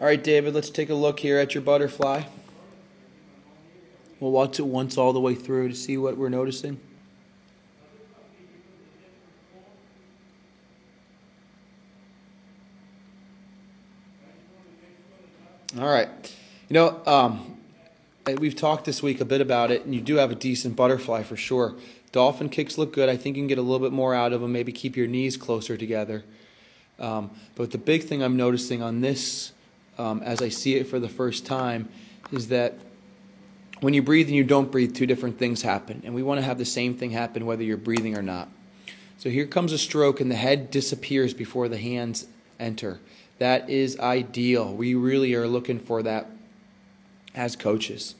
All right, David, let's take a look here at your butterfly. We'll watch it once all the way through to see what we're noticing. All right. We've talked this week a bit about it, and you do have a decent butterfly for sure. Dolphin kicks look good. I think you can get a little bit more out of them, maybe keep your knees closer together. But the big thing I'm noticing on this, as I see it for the first time, is that when you breathe and you don't breathe, two different things happen. And we want to have the same thing happen whether you're breathing or not. So here comes a stroke and the head disappears before the hands enter. That is ideal. We really are looking for that as coaches.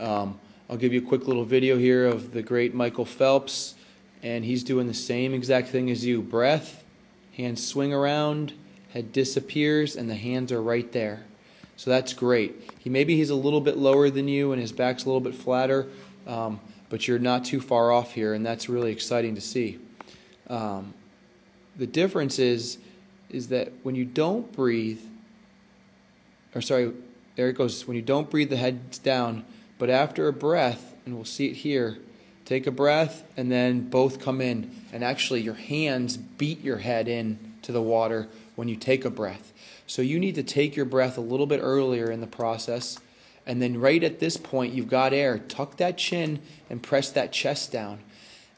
I'll give you a quick little video here of the great Michael Phelps, and he's doing the same exact thing as you. Breath, hands swing around, head disappears, and the hands are right there. So that's great. Maybe he's a little bit lower than you and his back's a little bit flatter, but you're not too far off here, and that's really exciting to see. The difference is that when you don't breathe, there it goes. When you don't breathe, the head's down, but after a breath, and we'll see it here, take a breath and then both come in, and actually your hands beat your head in to the water when you take a breath. So you need to take your breath a little bit earlier in the process, and then right at this point you've got air. Tuck that chin and press that chest down,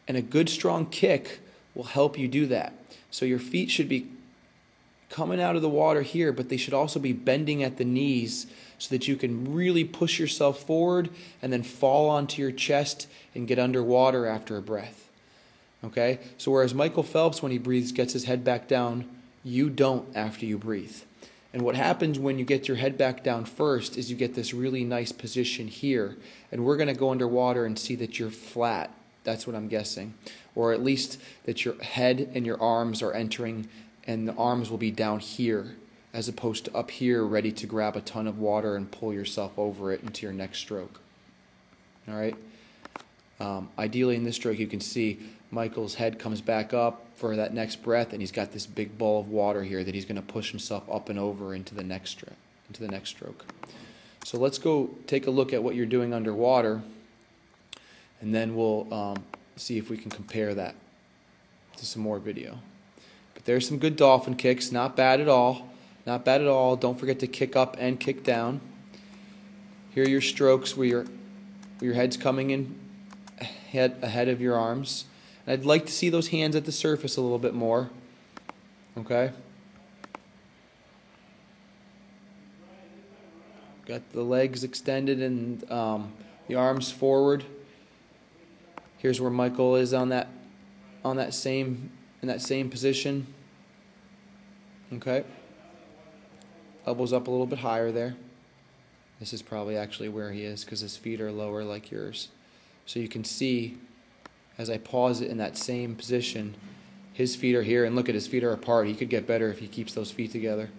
and a good strong kick will help you do that. So your feet should be coming out of the water here, but they should also be bending at the knees so that you can really push yourself forward and then fall onto your chest and get underwater after a breath. Okay? So whereas Michael Phelps, when he breathes, gets his head back down, you don't after you breathe. And what happens when you get your head back down first is you get this really nice position here. And we're going to go underwater and see that you're flat. That's what I'm guessing. Or at least that your head and your arms are entering, and the arms will be down here as opposed to up here ready to grab a ton of water and pull yourself over it into your next stroke. All right? Ideally in this stroke you can see Michael's head comes back up for that next breath, and he's got this big ball of water here that he's going to push himself up and over into the next stroke. So let's go take a look at what you're doing underwater, and then we'll see if we can compare that to some more video. But there's some good dolphin kicks, not bad at all. Not bad at all. Don't forget to kick up and kick down. Here are your strokes where your head's coming in ahead of your arms. And I'd like to see those hands at the surface a little bit more. Okay? Got the legs extended and the arms forward. Here's where Michael is in that same position. Okay? Elbows up a little bit higher there. This is probably actually where he is because his feet are lower like yours. So you can see as I pause it in that same position, his feet are here, and look at his feet are apart. He could get better if he keeps those feet together.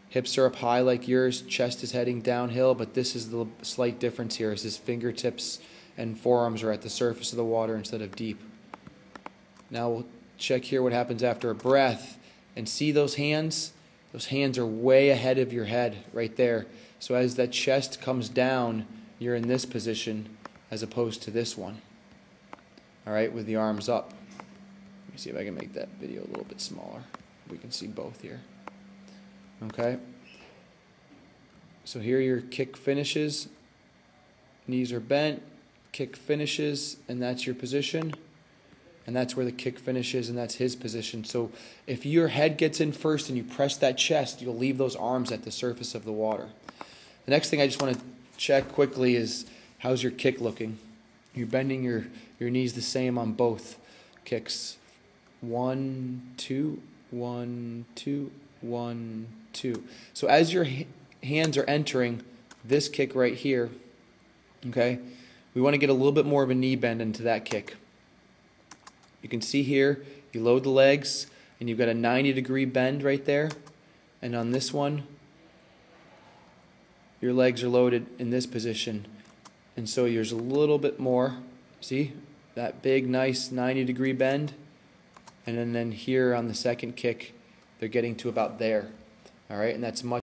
Hips are up high like yours, chest is heading downhill, but this is the slight difference here, is his fingertips and forearms are at the surface of the water instead of deep. Now we'll check here what happens after a breath, and see those hands? Those hands are way ahead of your head right there. So as that chest comes down, you're in this position as opposed to this one. All right, with the arms up. Let me see if I can make that video a little bit smaller. We can see both here. Okay. So here your kick finishes. Knees are bent. Kick finishes, and that's your position. And that's where the kick finishes, and that's his position. So if your head gets in first and you press that chest, you'll leave those arms at the surface of the water. The next thing I just want to check quickly is, how's your kick looking? You're bending your knees the same on both kicks. 1, 2, 1, 2, 1, 2. So as your hands are entering this kick right here, okay, we want to get a little bit more of a knee bend into that kick. You can see here, you load the legs, and you've got a 90-degree bend right there. And on this one, your legs are loaded in this position. And so there's a little bit more, see, that big, nice 90-degree bend. And then here on the second kick, they're getting to about there. All right, and that's much